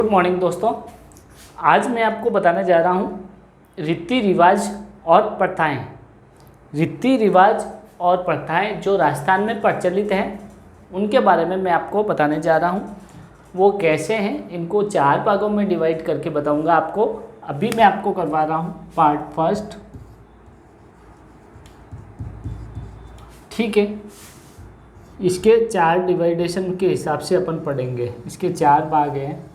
Good morning दोस्तों। आज मैं आपको बताने जा रहा हूँ रीति रिवाज और प्रथाएं। रीति रिवाज और प्रथाएं जो राजस्थान में प्रचलित हैं उनके बारे में मैं आपको बताने जा रहा हूँ। वो कैसे हैं इनको 4 भागों में डिवाइड करके बताऊँगा आपको। अभी मैं आपको करवा रहा हूँ पार्ट फर्स्ट, ठीक है। इसके 4 डिवाइडेशन के हिसाब से अपन पढ़ेंगे। इसके 4 भाग हैं।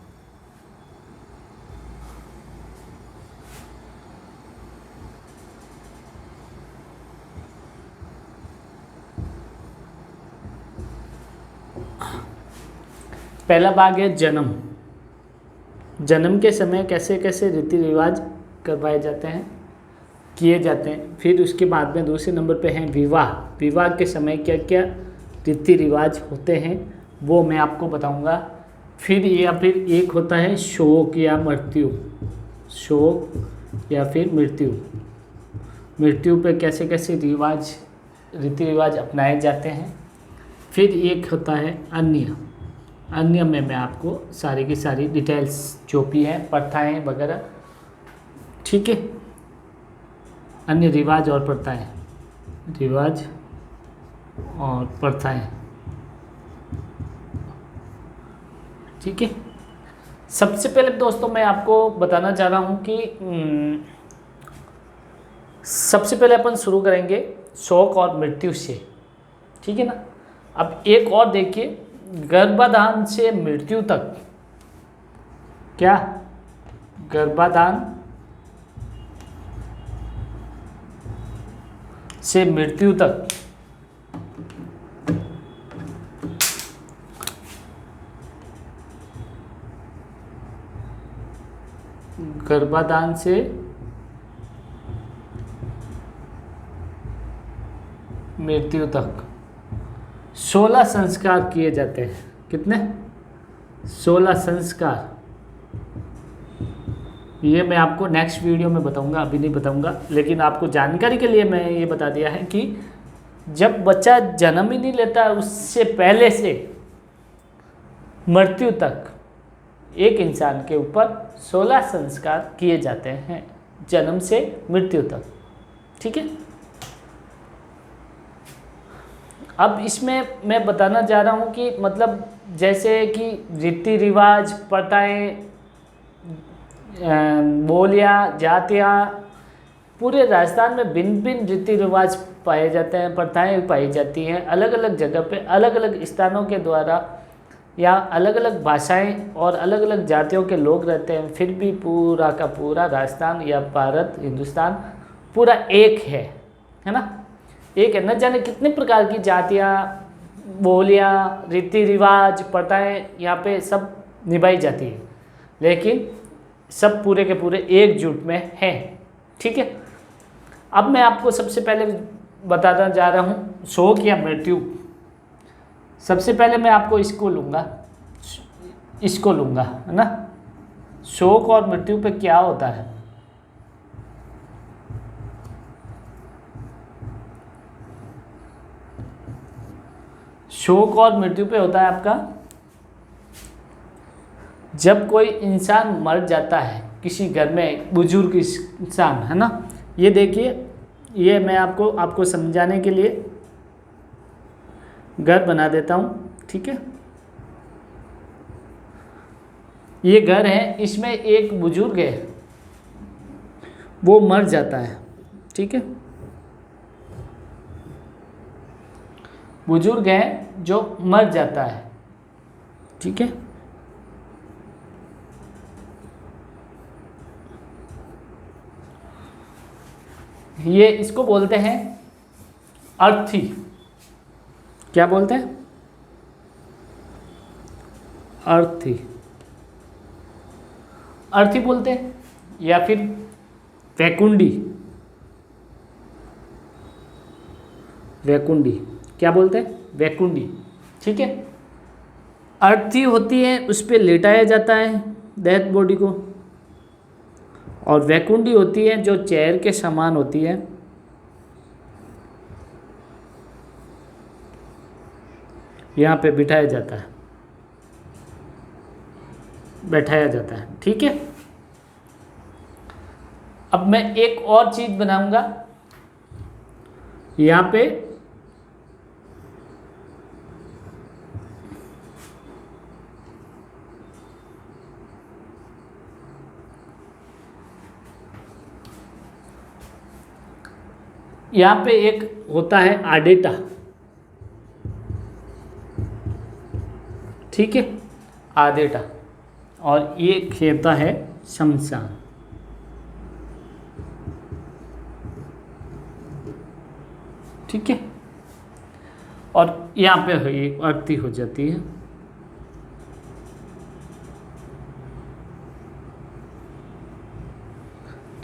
पहला भाग है जन्म। जन्म के समय कैसे कैसे रीति रिवाज करवाए जाते हैं, किए जाते हैं। फिर उसके बाद में दूसरे नंबर पे है विवाह। विवाह के समय क्या क्या रीति रिवाज होते हैं वो मैं आपको बताऊंगा। फिर एक होता है शोक या मृत्यु। शोक या फिर मृत्यु। मृत्यु पे कैसे कैसे रीति रिवाज अपनाए जाते हैं। फिर एक होता है अन्य। अन्य में मैं आपको सारी की सारी डिटेल्स जो भी हैं, प्रथाएं वगैरह, ठीक है। अन्य रिवाज और प्रथाएं, रिवाज और प्रथाएं, ठीक है। सबसे पहले दोस्तों मैं आपको बताना चाह रहा हूँ कि सबसे पहले अपन शुरू करेंगे शोक और मृत्यु से, ठीक है ना। अब एक और देखिए, गर्भाधान से मृत्यु तक, क्या गर्भाधान से मृत्यु तक गर्भाधान से मृत्यु तक 16 संस्कार किए जाते हैं। कितने? 16 संस्कार। ये मैं आपको नेक्स्ट वीडियो में बताऊंगा, अभी नहीं बताऊंगा। लेकिन आपको जानकारी के लिए मैं ये बता दिया है कि जब बच्चा जन्म ही नहीं लेता उससे पहले से मृत्यु तक एक इंसान के ऊपर 16 संस्कार किए जाते हैं, जन्म से मृत्यु तक, ठीक है। अब इसमें मैं बताना चाह रहा हूँ कि मतलब जैसे कि रीति रिवाज, प्रथाएं, बोलियाँ, जातियाँ, पूरे राजस्थान में भिन्न भिन्न रीति रिवाज पाए जाते हैं, प्रथाएं पाई जाती हैं। अलग अलग जगह पे अलग अलग स्थानों के द्वारा या अलग अलग भाषाएं और अलग अलग जातियों के लोग रहते हैं। फिर भी पूरा का पूरा राजस्थान या भारत, हिंदुस्तान पूरा एक है ना। एक है, न जाने कितने प्रकार की जातियाँ, बोलियाँ, रीति रिवाज, प्रथाएं यहाँ पे सब निभाई जाती है, लेकिन सब पूरे के पूरे एकजुट में हैं, ठीक है। अब मैं आपको सबसे पहले बताना जा रहा हूँ शोक या मृत्यु। सबसे पहले मैं आपको इसको लूँगा, है ना। शोक और मृत्यु पे क्या होता है? शोक और मृत्यु पे होता है आपका जब कोई इंसान मर जाता है किसी घर में, बुजुर्ग इंसान, है ना। ये देखिए, ये मैं आपको समझाने के लिए घर बना देता हूँ, ठीक है। ये घर है, इसमें एक बुजुर्ग है, वो मर जाता है, ठीक है। बुजुर्ग है जो मर जाता है, ठीक है। ये इसको बोलते हैं अर्थी। क्या बोलते हैं? अर्थी। अर्थी बोलते हैं या फिर वैकुंडी। वैकुंडी क्या बोलते हैं? वैकुंडी, ठीक है। अर्थी होती है, उस पर लेटाया जाता है डेड बॉडी को। और वैकुंडी होती है जो चेयर के समान होती है, यहाँ पे बिठाया जाता है। बैठाया जाता है। ठीक है, अब मैं एक और चीज बनाऊंगा यहाँ पे। यहाँ पे एक होता है आडेटा। ठीक है, आडेटा, और एक होता है शमशान। ठीक है, और यहाँ पे एक अर्थी हो जाती है।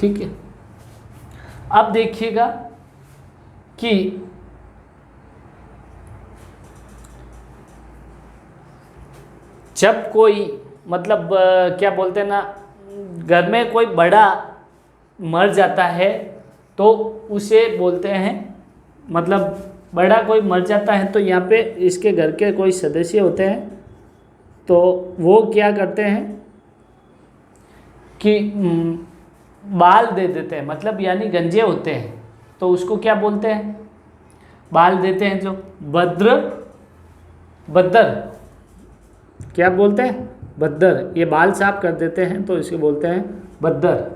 ठीक है, अब देखिएगा कि जब कोई मतलब क्या बोलते हैं ना, घर में कोई बड़ा मर जाता है तो उसे बोलते हैं, मतलब बड़ा कोई मर जाता है तो यहाँ पे इसके घर के कोई सदस्य होते हैं तो वो क्या करते हैं कि बाल दे देते हैं, मतलब यानी गंजे होते हैं तो उसको क्या बोलते हैं, बाल देते हैं जो बद्दर, क्या बोलते हैं, बद्दर। ये बाल साफ कर देते हैं तो इसे बोलते हैं बद्दर।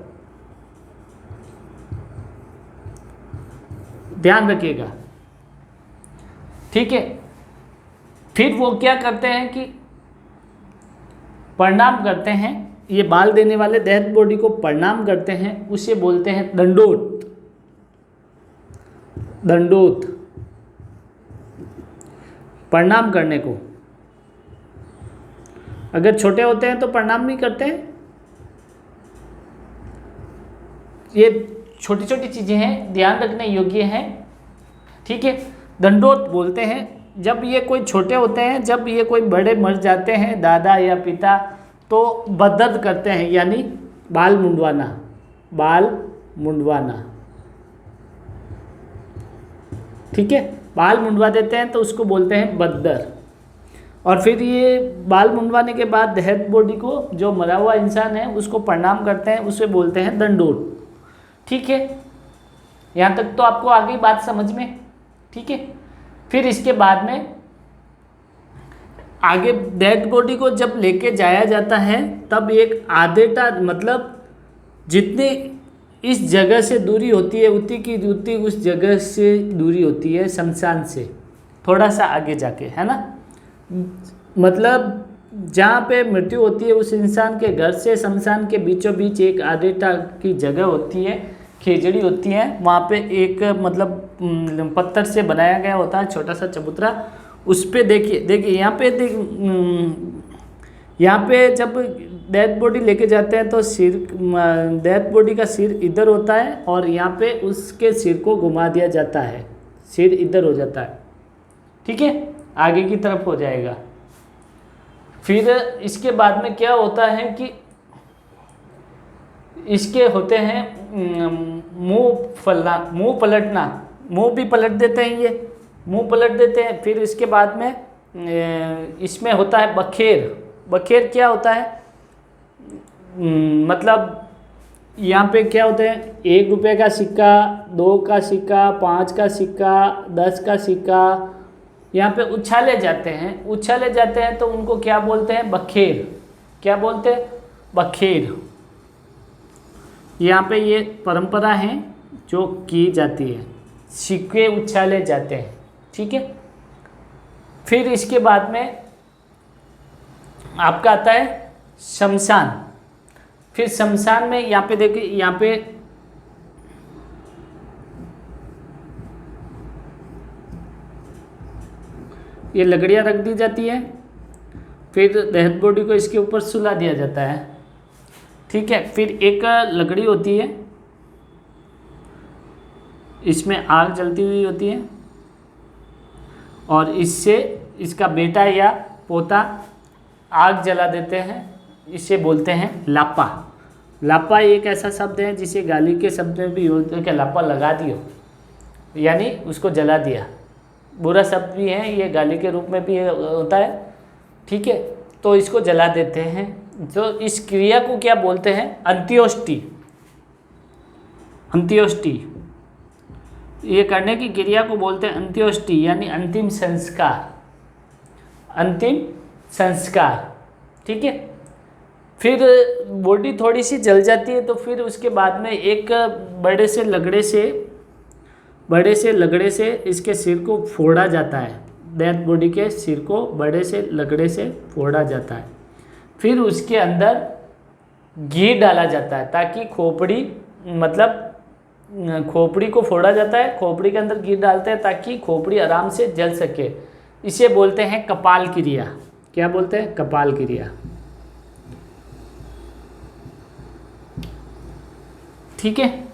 ध्यान रखिएगा। ठीक है, फिर वो क्या करते हैं कि प्रणाम करते हैं, ये बाल देने वाले डेड बॉडी को प्रणाम करते हैं, उसे बोलते हैं दंडोत। दंडोत, प्रणाम करने को। अगर छोटे होते हैं तो प्रणाम नहीं करते हैं। ये छोटी छोटी चीज़ें हैं, ध्यान रखने योग्य हैं। ठीक है, दंडोत बोलते हैं जब ये कोई छोटे होते हैं, जब ये कोई बड़े मर जाते हैं दादा या पिता तो बद्दत करते हैं, यानी बाल मुंडवाना, बाल मुंडवाना। ठीक है, बाल मुंडवा देते हैं तो उसको बोलते हैं बद्दर। और फिर ये बाल मुंडवाने के बाद डेड बॉडी को, जो मरा हुआ इंसान है उसको प्रणाम करते हैं, उसे बोलते हैं दंडोत। ठीक है, यहाँ तक तो आपको आ गई बात समझ में। ठीक है, फिर इसके बाद में आगे डेड बॉडी को जब लेके जाया जाता है तब एक आधेटा, मतलब जितनी इस जगह से दूरी होती है उतनी की उतनी उस जगह से दूरी होती है शमशान से, थोड़ा सा आगे जाके, है ना। मतलब जहाँ पे मृत्यु होती है उस इंसान के घर से शमशान के बीचों बीच एक आधेटा की जगह होती है, खेजड़ी होती है, वहाँ पे एक मतलब पत्थर से बनाया गया होता है छोटा सा चबूतरा। उस पे देखिए यहाँ पे यहाँ पे जब डेड बॉडी लेके जाते हैं तो सिर, डेड बॉडी का सिर इधर होता है और यहाँ पे उसके सिर को घुमा दिया जाता है, सिर इधर हो जाता है। ठीक है, आगे की तरफ हो जाएगा। फिर इसके बाद में क्या होता है कि इसके होते हैं मुंह पलटना, मुंह भी पलट देते हैं, ये मुंह पलट देते हैं। फिर इसके बाद में इसमें होता है बखेर। बखेर क्या होता है, मतलब यहाँ पे क्या होते हैं, 1 रुपये का सिक्का, 2 का सिक्का, 5 का सिक्का, 10 का सिक्का यहाँ पे उछाले जाते हैं तो उनको क्या बोलते हैं, बखेर। क्या बोलते हैं, बखेर। यहाँ पे ये परंपरा है जो की जाती है, सिक्के उछाले जाते हैं। ठीक है, फिर इसके बाद में आपका आता है शमशान। फिर शमशान में यहाँ पे देखिए, यहाँ पे ये लकड़ियाँ रख दी जाती है, फिर डेड बॉडी को इसके ऊपर सुला दिया जाता है। ठीक है, फिर एक लकड़ी होती है, इसमें आग जलती हुई होती है और इससे इसका बेटा या पोता आग जला देते हैं, इसे बोलते हैं लापा। लापा एक ऐसा शब्द है जिसे गाली के शब्द में भी बोलते हैं कि लापा लगा दियो, यानी उसको जला दिया। बुरा शब्द भी है, ये गाली के रूप में भी होता है। ठीक है, तो इसको जला देते हैं, तो इस क्रिया को क्या बोलते हैं? अंत्योष्टि। अंत्योष्टि, ये करने की क्रिया को बोलते हैं अंत्योष्टि, यानी अंतिम संस्कार। अंतिम संस्कार, ठीक है। फिर बॉडी थोड़ी सी जल जाती है, तो फिर उसके बाद में एक बड़े से लगड़े से इसके सिर को फोड़ा जाता है। डेड बॉडी के सिर को बड़े से लगड़े से फोड़ा जाता है। फिर उसके अंदर घी डाला जाता है, ताकि खोपड़ी, मतलब खोपड़ी को फोड़ा जाता है, खोपड़ी के अंदर घी डालते हैं ताकि खोपड़ी आराम से जल सके। इसे बोलते हैं कपाल क्रिया। क्या बोलते हैं? कपाल क्रिया, ठीक है।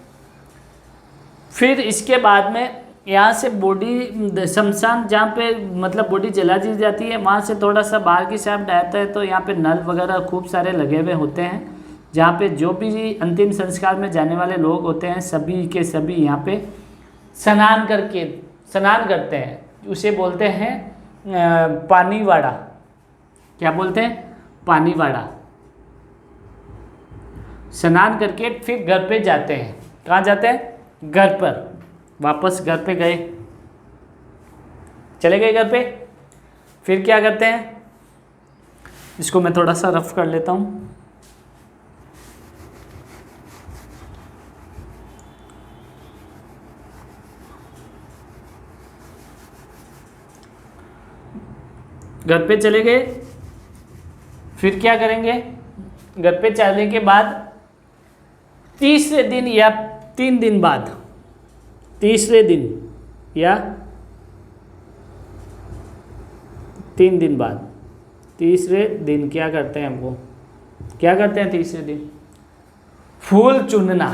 फिर इसके बाद में यहाँ से बॉडी शमशान, जहाँ पे मतलब बॉडी जला दी जाती है, वहाँ से थोड़ा सा बाहर की साइड आता है, तो यहाँ पे नल वगैरह खूब सारे लगे हुए होते हैं, जहाँ पे जो भी अंतिम संस्कार में जाने वाले लोग होते हैं सभी के सभी यहाँ पे स्नान करते हैं। उसे बोलते हैं पानीवाड़ा। क्या बोलते हैं? पानीवाड़ा। स्नान करके फिर घर पे जाते हैं। कहाँ जाते हैं? घर पर। वापस घर पे गए, चले गए घर पे। फिर क्या करते हैं? इसको मैं थोड़ा सा रफ कर लेता हूँ। घर पे चले गए, फिर क्या करेंगे? घर पे चलने के बाद तीसरे दिन या 3 दिन बाद, तीसरे दिन या 3 दिन बाद, तीसरे दिन क्या करते हैं? हमको क्या करते हैं तीसरे दिन? फूल चुनना।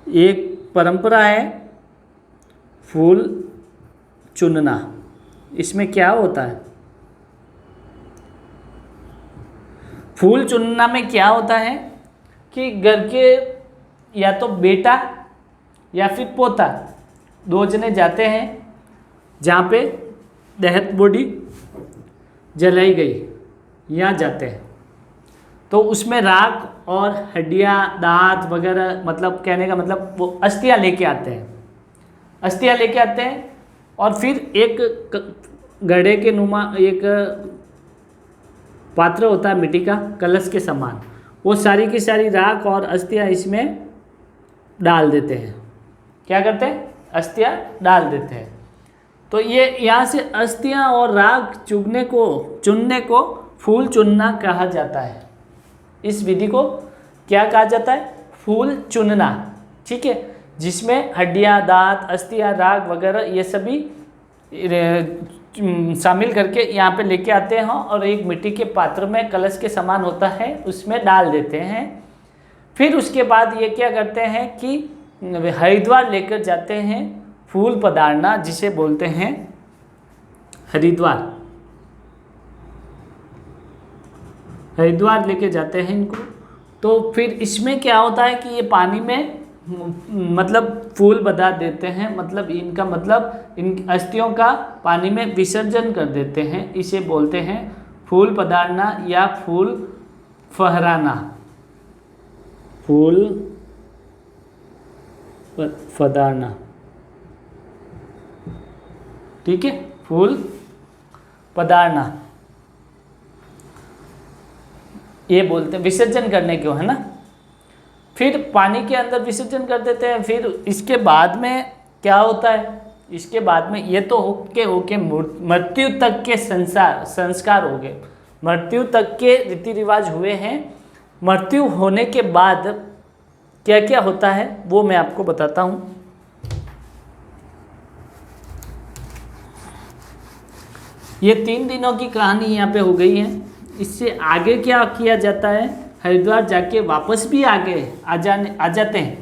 एक परंपरा है फूल चुनना। इसमें क्या होता है? फूल चुनना में क्या होता है कि घर के या तो बेटा या फिर पोता, 2 जने जाते हैं जहाँ पे डेड बॉडी जलाई गई, यहाँ जाते हैं। तो उसमें राख और हड्डियाँ, दांत वगैरह, मतलब कहने का मतलब वो अस्थियाँ लेके आते हैं। अस्थियाँ लेके आते हैं और फिर एक घड़े के नुमा एक पात्र होता है मिट्टी का, कलश के समान, वो सारी की सारी राख और अस्थियाँ इसमें डाल देते हैं। क्या करते हैं? अस्थियाँ डाल देते हैं। तो ये यहाँ से अस्थियाँ और राख चुनने को फूल चुनना कहा जाता है। इस विधि को क्या कहा जाता है? फूल चुनना, ठीक है। जिसमें हड्डियाँ, दांत, अस्थियाँ, राख वगैरह ये सभी शामिल करके यहाँ पे लेके आते हैं और एक मिट्टी के पात्र में कलश के समान होता है उसमें डाल देते हैं। फिर उसके बाद ये क्या करते हैं कि हरिद्वार लेकर जाते हैं फूल पधारना, जिसे बोलते हैं हरिद्वार लेके जाते हैं इनको। तो फिर इसमें क्या होता है कि ये पानी में मतलब फूल बधा देते हैं, मतलब इनका मतलब इन अस्थियों का पानी में विसर्जन कर देते हैं। इसे बोलते हैं फूल पधारना या फूल फहराना। फूल पधारना, ठीक है, फूल पधारना ये बोलते हैं, विसर्जन करने को, है ना। फिर पानी के अंदर विसर्जन कर देते हैं। फिर इसके बाद में क्या होता है? इसके बाद में ये तो होके मृत्यु तक के संस्कार हो गए, मृत्यु तक के रीति रिवाज हुए हैं। मृत्यु होने के बाद क्या क्या होता है वो मैं आपको बताता हूँ। ये 3 दिनों की कहानी यहाँ पे हो गई है। इससे आगे क्या किया जाता है? हरिद्वार जाके वापस भी आ जाते हैं।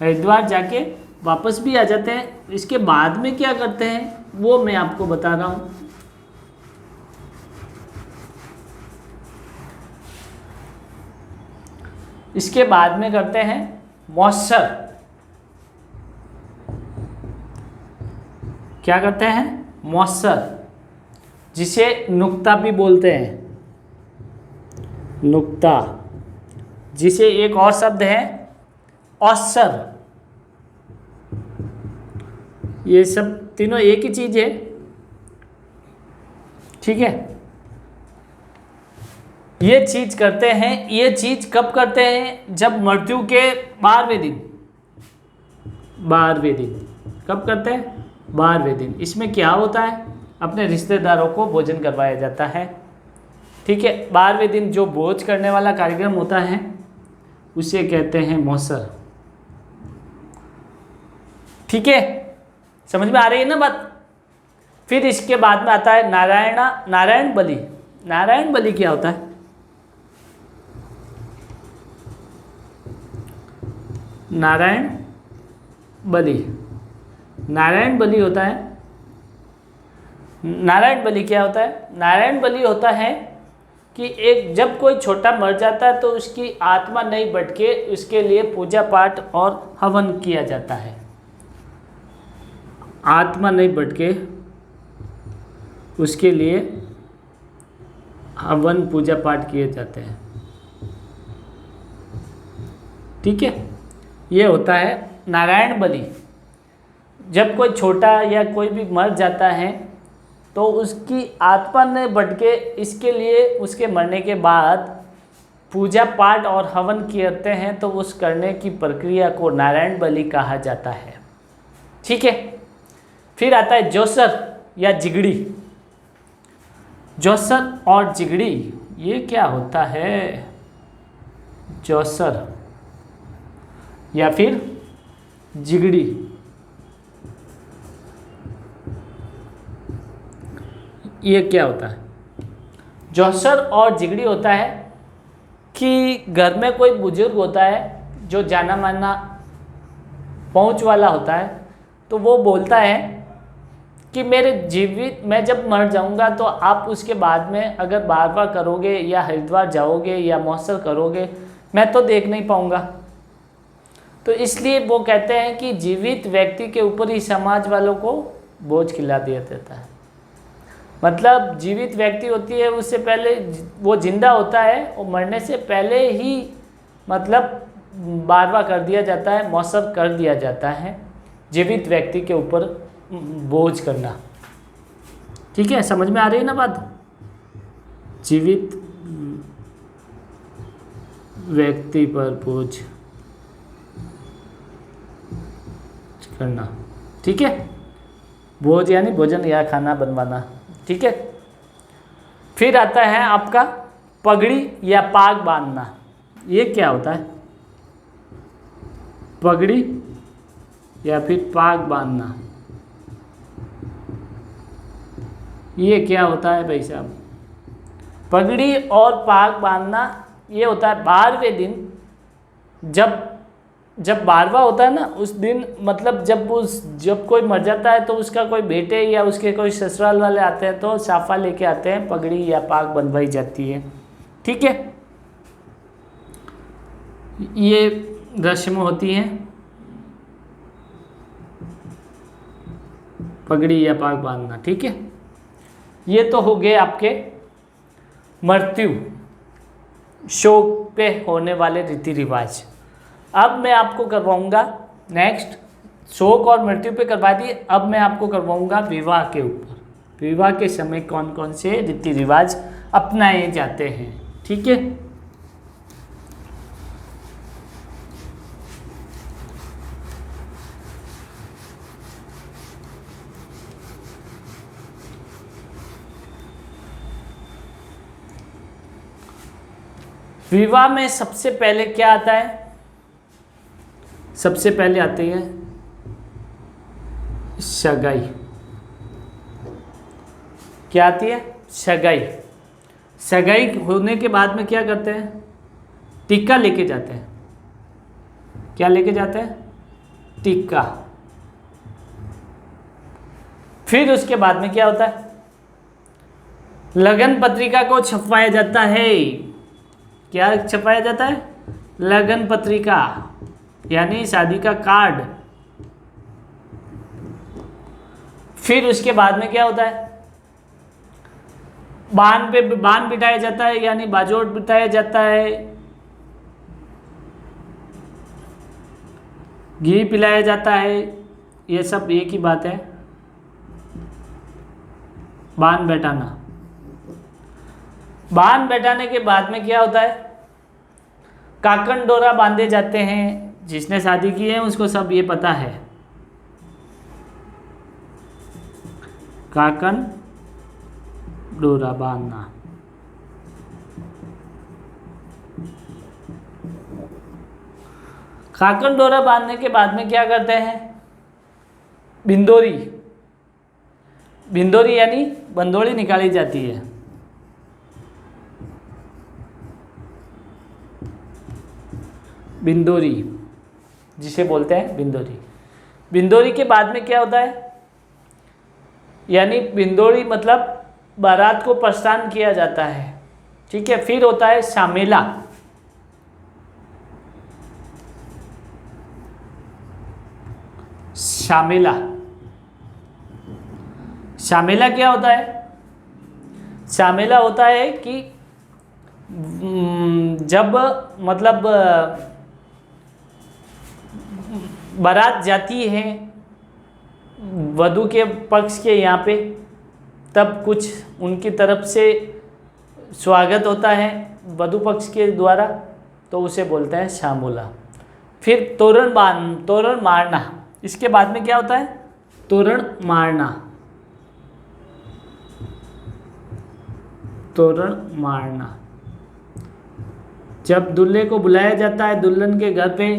हरिद्वार जाके वापस भी आ जाते हैं। इसके बाद में क्या करते हैं वो मैं आपको बता रहा हूँ। इसके बाद में करते हैं महोत्सव। क्या करते हैं? महोत्सव, जिसे नुक्ता भी बोलते हैं। नुक्ता, जिसे एक और शब्द है औसर। ये सब तीनों एक ही चीज है, ठीक है। ये चीज करते हैं, ये चीज कब करते हैं? जब मृत्यु के 12वें दिन। 12वें दिन कब करते हैं? 12वें दिन। इसमें क्या होता है? अपने रिश्तेदारों को भोजन करवाया जाता है, ठीक है। 12वें दिन जो भोज करने वाला कार्यक्रम होता है उसे कहते हैं मौसर, ठीक है। समझ में आ रही है ना बात? फिर इसके बाद में आता है नारायण बलि। नारायण बलि क्या होता है? नारायण बलि, नारायण बलि होता है। नारायण बलि क्या होता है? नारायण बलि होता है कि एक जब कोई छोटा मर जाता है तो उसकी आत्मा नहीं भटके, उसके लिए पूजा पाठ और हवन किया जाता है। आत्मा नहीं भटके उसके लिए हवन पूजा पाठ किए जाते हैं, ठीक है। ये होता है नारायण बलि। जब कोई छोटा या कोई भी मर जाता है तो उसकी आत्मा न भटके, इसके लिए उसके मरने के बाद पूजा पाठ और हवन करते हैं, तो उस करने की प्रक्रिया को नारायण बलि कहा जाता है, ठीक है। फिर आता है जोसर या जिगड़ी। जोसर और जिगड़ी ये क्या होता है? जोसर या फिर जिगड़ी, ये क्या होता है? जोसर और जिगड़ी होता है कि घर में कोई बुजुर्ग होता है जो जाना माना पहुंच वाला होता है, तो वो बोलता है कि मेरे जीवित मैं जब मर जाऊंगा तो आप उसके बाद में अगर बारवा करोगे या हरिद्वार जाओगे या मौसर करोगे, मैं तो देख नहीं पाऊंगा। तो इसलिए वो कहते हैं कि जीवित व्यक्ति के ऊपर ही समाज वालों को बोझ खिला दिया जाता है। मतलब जीवित व्यक्ति होती है, उससे पहले वो जिंदा होता है और मरने से पहले ही मतलब बारवा कर दिया जाता है, मौसर कर दिया जाता है, जीवित व्यक्ति के ऊपर बोझ करना, ठीक है। समझ में आ रही है ना बात? जीवित व्यक्ति पर बोझ करना, ठीक है। भोज यानी भोजन या खाना बनवाना, ठीक है। फिर आता है आपका पगड़ी या पाग बांधना। ये क्या होता है? पगड़ी या फिर पाग बांधना, ये क्या होता है भाई साहब? पगड़ी और पाग बांधना ये होता है 12वें दिन। जब 12वां होता है ना, उस दिन मतलब जब कोई मर जाता है तो उसका कोई बेटे या उसके कोई ससुराल वाले आते हैं तो साफा लेके आते हैं, पगड़ी या पाग बंधवाई जाती है, ठीक है। ये रस्म होती है, पगड़ी या पाग बांधना, ठीक है। ये तो हो गए आपके मृत्यु शोक पे होने वाले रीति रिवाज। अब मैं आपको करवाऊंगा नेक्स्ट, शोक और मृत्यु पे करवा दिए, अब मैं आपको करवाऊंगा विवाह के ऊपर। विवाह के समय कौन कौन से रीति रिवाज अपनाए जाते हैं, ठीक है। विवाह में सबसे पहले क्या आता है? सबसे पहले आती है सगाई। क्या आती है? सगाई। सगाई होने के बाद में क्या करते हैं? टिक्का लेके जाते हैं। क्या लेके जाते हैं? टिक्का। फिर उसके बाद में क्या होता है? लगन पत्रिका को छपवाया जाता है। क्या छपाया जाता है? लगन पत्रिका यानी शादी का कार्ड। फिर उसके बाद में क्या होता है? बान बिठाया जाता है यानी बाजोट बिठाया जाता है, घी पिलाया जाता है, ये सब एक ही बात है। बान बैठाना, बान बैठाने के बाद में क्या होता है, काकन डोरा बांधे जाते हैं। जिसने शादी की है उसको सब ये पता है। काकन डोरा बांधना, काकन डोरा बांधने के बाद में क्या करते हैं, बिंदोरी, बिंदोरी यानी बंदोड़ी निकाली जाती है। बिंदोरी जिसे बोलते हैं बिंदोरी। बिंदोरी के बाद में क्या होता है, यानी बिंदोरी मतलब बारात को प्रस्थान किया जाता है। ठीक है, फिर होता है शामेला। शामेला, शामेला क्या होता है, शामेला होता है कि जब मतलब बारात जाती है वधू के पक्ष के यहाँ पे, तब कुछ उनकी तरफ से स्वागत होता है वधू पक्ष के द्वारा, तो उसे बोलते हैं शामोला। फिर तोरण मारना, इसके बाद में क्या होता है, तोरण मारना। तोरण मारना, जब दूल्हे को बुलाया जाता है दुल्हन के घर पे,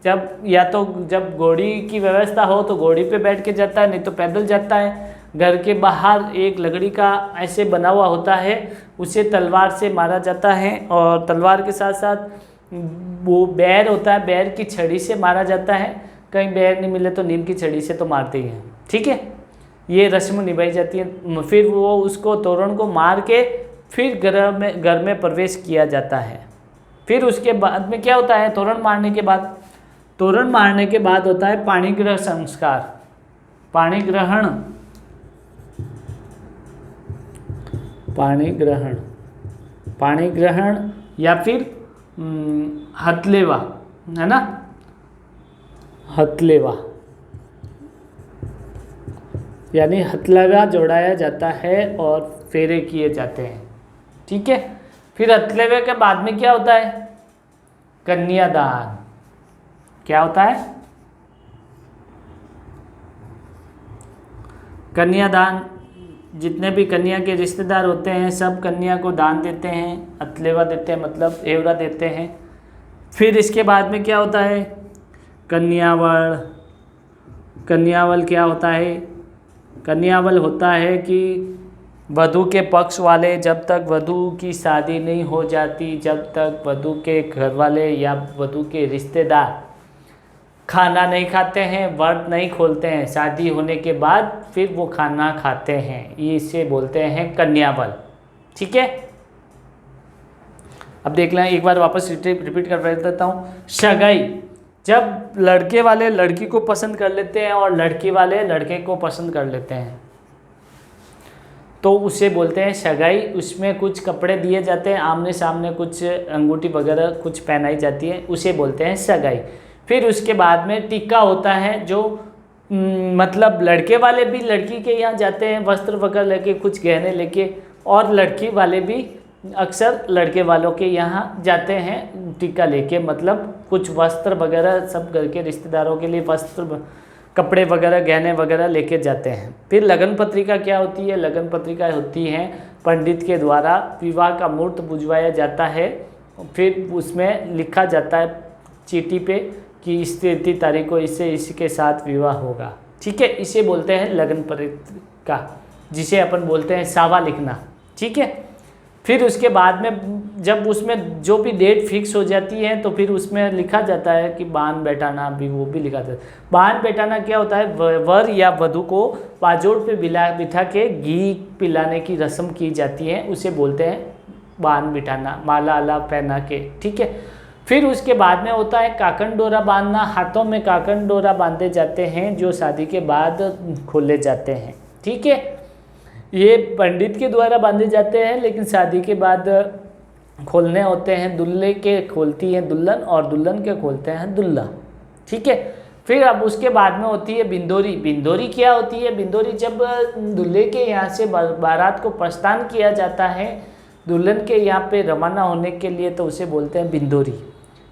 जब या तो जब घोड़ी की व्यवस्था हो तो घोड़ी पे बैठ के जाता है, नहीं तो पैदल जाता है। घर के बाहर एक लकड़ी का ऐसे बना हुआ होता है, उसे तलवार से मारा जाता है, और तलवार के साथ साथ वो बैर होता है, बैर की छड़ी से मारा जाता है। कहीं बैर नहीं मिले तो नीम की छड़ी से तो मारते ही हैं। ठीक है, ये रस्म निभाई जाती है। फिर वो उसको तोरण को मार के फिर घर में प्रवेश किया जाता है। फिर उसके बाद में क्या होता है, तोरण मारने के बाद, तोरण मारने के बाद होता है पाणिग्रह संस्कार। पाणिग्रहण, पाणिग्रहण, पाणिग्रहण या फिर हथलेवा, है ना, हथलेवा यानी हथलेवा जोड़ाया जाता है और फेरे किए जाते हैं। ठीक है, फिर हथलेवे के बाद में क्या होता है, कन्यादान। क्या होता है, कन्यादान। जितने भी कन्या के रिश्तेदार होते हैं सब कन्या को दान देते हैं, हथलेवा देते हैं, मतलब एवरा देते हैं। फिर इसके बाद में क्या होता है, कन्यावल। कन्यावल क्या होता है, कन्यावल होता है कि वधू के पक्ष वाले जब तक वधू की शादी नहीं हो जाती, जब तक वधू के घर वाले या वधू के रिश्तेदार खाना नहीं खाते हैं, व्रत नहीं खोलते हैं, शादी होने के बाद फिर वो खाना खाते हैं, ये इसे बोलते हैं कन्यावल। ठीक है, अब देख लें, एक बार वापस रिपीट कर देता हूँ। सगाई, जब लड़के वाले लड़की को पसंद कर लेते हैं और लड़की वाले लड़के को पसंद कर लेते हैं तो उसे बोलते हैं सगाई। उसमें कुछ कपड़े दिए जाते हैं, आमने सामने कुछ अंगूठी वगैरह कुछ पहनाई जाती है, उसे बोलते हैं सगाई। फिर उसके बाद में टिक्का होता है, जो मतलब लड़के वाले भी लड़की के यहाँ जाते हैं वस्त्र वगैरह लेके, कुछ गहने लेके, और लड़की वाले भी अक्सर लड़के वालों के यहाँ जाते हैं टिक्का लेके, मतलब कुछ वस्त्र वगैरह सब घर के रिश्तेदारों के लिए वस्त्र कपड़े वगैरह गहने वगैरह लेके जाते हैं। फिर लगन पत्रिका क्या होती है, लगन पत्रिका होती है पंडित के द्वारा विवाह का मुहूर्त बुझवाया जाता है, फिर उसमें लिखा जाता है चीटी पे कि इस तारीख को इससे इसके साथ विवाह होगा। ठीक है, इसे बोलते हैं लगन पत्रिका, जिसे अपन बोलते हैं सावा लिखना। ठीक है, फिर उसके बाद में जब उसमें जो भी डेट फिक्स हो जाती है तो फिर उसमें लिखा जाता है कि बान बैठाना भी, वो भी लिखा जाता है। बान बैठाना क्या होता है, वर या वधू को बाजोड़ पे बिठा के घी पिलाने की रस्म की जाती है, उसे बोलते हैं बान बिठाना, माला आला पहना के। ठीक है, फिर उसके बाद में होता है काकन डोरा बांधना। हाथों में काकन डोरा बांधे जाते हैं जो शादी के बाद खोले जाते हैं। ठीक है, ये पंडित के द्वारा बांधे जाते हैं, लेकिन शादी के बाद खोलने होते हैं। दूल्हे के खोलती है दुल्हन और दुल्हन के खोलते हैं दूल्हा। ठीक है। फिर अब उसके बाद में होती है बिंदोरी। बिंदोरी क्या होती है? बिंदोरी जब दूल्हे के यहाँ से बारात को प्रस्थान किया जाता है दुल्हन के यहाँ पे रवाना होने के लिए, तो उसे बोलते हैं बिंदोरी।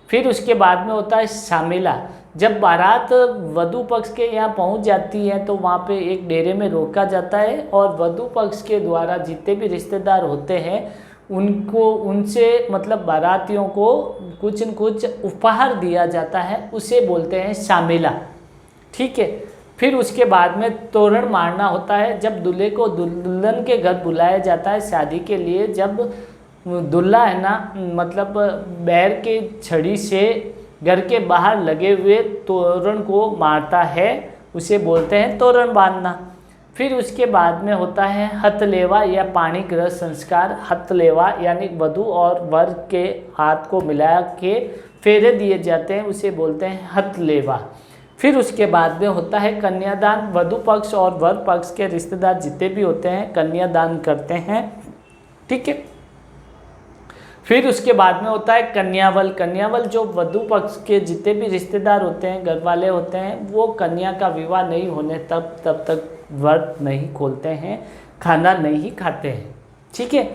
फिर उसके बाद में होता है शामेला। जब बारात वधू पक्ष के यहाँ पहुँच जाती है तो वहाँ पे एक डेरे में रोका जाता है और वधू पक्ष के द्वारा जितने भी रिश्तेदार होते हैं उनसे मतलब बारातियों को कुछ न कुछ उपहार दिया जाता है, उसे बोलते हैं शामेला। ठीक है। फिर उसके बाद में तोरण मारना होता है। जब दूल्हे को दुल्हन के घर बुलाया जाता है शादी के लिए, जब दूल्हा है ना मतलब बैर के छड़ी से घर के बाहर लगे हुए तोरण को मारता है, उसे बोलते हैं तोरण बांधना। फिर उसके बाद में होता है हथलेवा या पाणी ग्रह संस्कार। हथलेवा यानी वधू और वर के हाथ को मिला के फेरे दिए जाते हैं, उसे बोलते हैं हथलेवा। फिर उसके बाद में होता है कन्यादान। वधू पक्ष और वर पक्ष के रिश्तेदार जितने भी होते हैं कन्यादान करते हैं। ठीक है। फिर उसके बाद में होता है कन्यावल। कन्यावल जो वधू पक्ष के जितने भी रिश्तेदार होते हैं, घर वाले होते हैं, वो कन्या का विवाह नहीं होने तब तक व्रत नहीं खोलते हैं, खाना नहीं खाते हैं। ठीक है।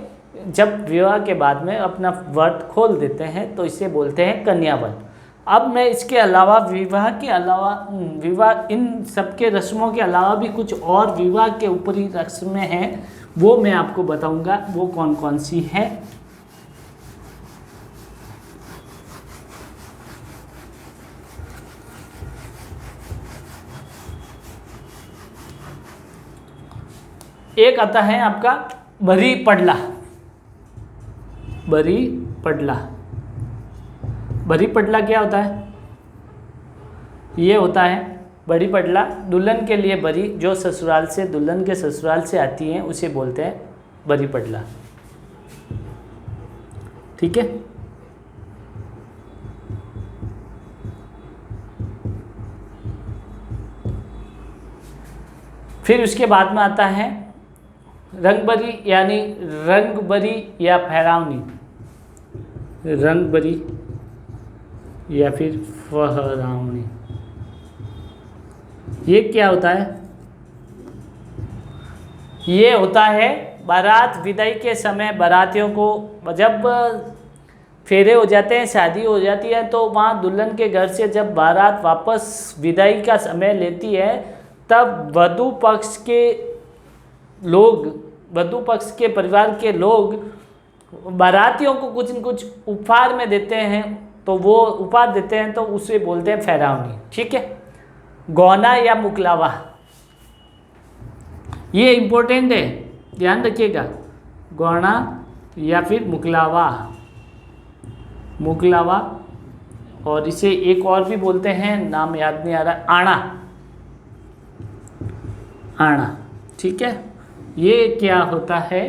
जब विवाह के बाद में अपना व्रत खोल देते हैं तो इसे बोलते हैं कन्यावल। अब मैं इसके अलावा विवाह के अलावा इन सब के रस्मों के अलावा भी कुछ और विवाह के ऊपरी रस्में हैं, वो मैं आपको बताऊंगा वो कौन कौन सी हैं। एक आता है आपका बरी पडला। बरी पडला। बरी पडला क्या होता है? ये होता है बड़ी पडला दुल्हन के लिए बरी, जो ससुराल से दुल्हन के ससुराल से आती हैं उसे बोलते हैं बरी पडला। ठीक है। फिर उसके बाद में आता है रंगबरी यानी रंगबरी या फहरावनी। रंगबरी या फिर फहरावनी, ये क्या होता है? ये होता है बारात विदाई के समय बारातियों को जब फेरे हो जाते हैं, शादी हो जाती है, तो वहाँ दुल्हन के घर से जब बारात वापस विदाई का समय लेती है तब वधू पक्ष के लोग, वधू पक्ष के परिवार के लोग बारातियों को कुछ न कुछ उपहार में देते हैं, तो वो उपहार देते हैं तो उसे बोलते हैं फहरावनी। ठीक है। गौना या मुकलावा, ये इम्पोर्टेंट है, ध्यान रखिएगा। गौना या फिर मुकलावा, मुकलावा, और इसे एक और भी बोलते हैं, नाम याद नहीं आ रहा, आना। आना। ठीक है। ये क्या होता है?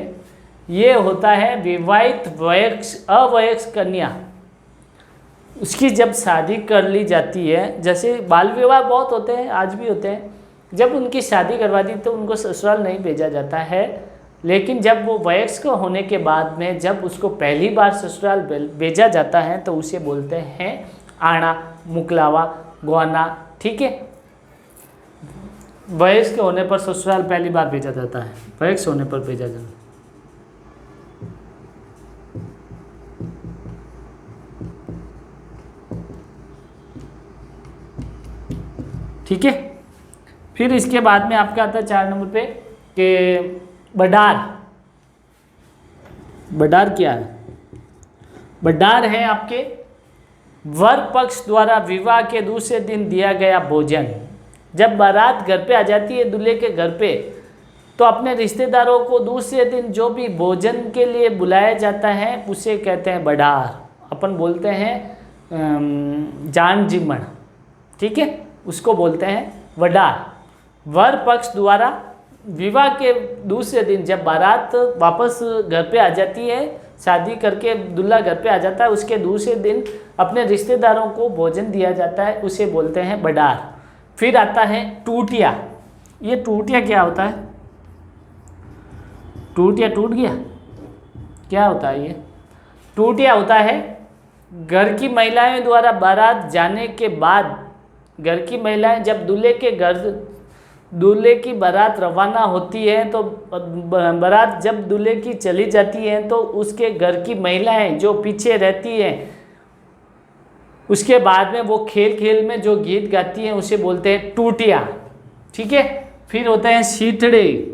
ये होता है विवाहित अवयस्क कन्या, उसकी जब शादी कर ली जाती है, जैसे बाल विवाह बहुत होते हैं, आज भी होते हैं, जब उनकी शादी करवा दी तो उनको ससुराल नहीं भेजा जाता है, लेकिन जब वो वयस्क होने के बाद में जब उसको पहली बार ससुराल भेजा जाता है तो उसे बोलते हैं आना, मुकलावा, गौना। ठीक है। वयस्क होने पर ससुराल पहली बार भेजा जाता है, वयस्क होने पर भेजा जाता है। ठीक है। फिर इसके बाद में आपका आता है 4 नंबर पे कि बडार। बडार क्या है? बडार है आपके वर पक्ष द्वारा विवाह के दूसरे दिन दिया गया भोजन। जब बारात घर पे आ जाती है दूल्हे के घर पे, तो अपने रिश्तेदारों को दूसरे दिन जो भी भोजन के लिए बुलाया जाता है उसे कहते हैं बडार। अपन बोलते हैं जान जिमण। ठीक है, उसको बोलते हैं वडार। वर पक्ष द्वारा विवाह के दूसरे दिन जब बारात वापस घर पे आ जाती है, शादी करके दूल्हा घर पे आ जाता है, उसके दूसरे दिन अपने रिश्तेदारों को भोजन दिया जाता है, उसे बोलते हैं बडार। फिर आता है टूटिया। ये टूटिया क्या होता है? टूट गया, क्या होता है ये? टूटिया होता है घर की महिलाएं द्वारा बारात जाने के बाद, घर की महिलाएं जब दूल्हे की बारात रवाना होती है तो बारात जब दूल्हे की चली जाती है तो उसके घर की महिलाएं जो पीछे रहती हैं, उसके बाद में वो खेल खेल में जो गीत गाती हैं उसे बोलते हैं टूटिया। ठीक है, फिर होते हैं सीटड़े।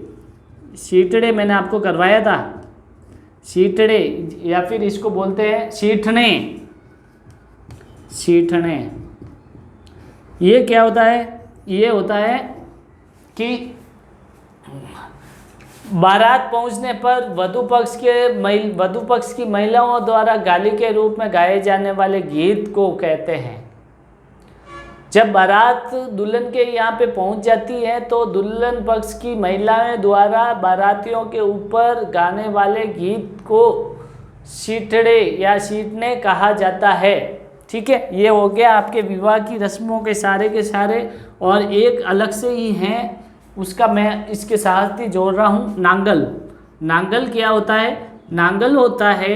सीटड़े मैंने आपको करवाया था, सीटड़े, या फिर इसको बोलते हैं सीठने। सीठने ये क्या होता है? ये होता है कि बारात पहुंचने पर वधु पक्ष की महिलाओं द्वारा गाली के रूप में गाए जाने वाले गीत को कहते हैं। जब बारात दुल्हन के यहाँ पे पहुंच जाती है तो दुल्हन पक्ष की महिलाएं द्वारा बारातियों के ऊपर गाने वाले गीत को सीटड़े या सीटने कहा जाता है। ठीक है, ये हो गया आपके विवाह की रस्मों के सारे। और एक अलग से ही हैं, उसका मैं इसके साथ ही जोड़ रहा हूँ, नांगल। नांगल क्या होता है? नांगल होता है,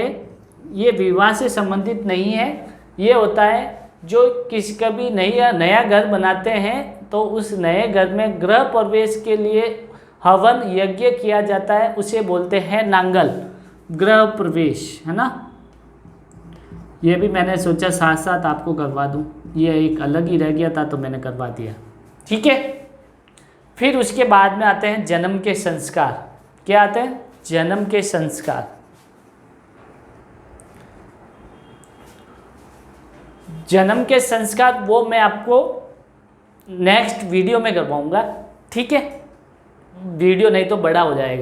ये विवाह से संबंधित नहीं है, ये होता है जो कभी नया घर बनाते हैं तो उस नए घर में गृह प्रवेश के लिए हवन यज्ञ किया जाता है, उसे बोलते हैं नांगल, गृह प्रवेश, है ना। ये भी मैंने सोचा साथ साथ आपको करवा दूं, ये एक अलग ही रह गया था तो मैंने करवा दिया। ठीक है, फिर उसके बाद में आते हैं जन्म के संस्कार। क्या आते हैं? जन्म के संस्कार। जन्म के संस्कार वो मैं आपको नेक्स्ट वीडियो में करवाऊंगा। ठीक है, वीडियो नहीं तो बड़ा हो जाएगा।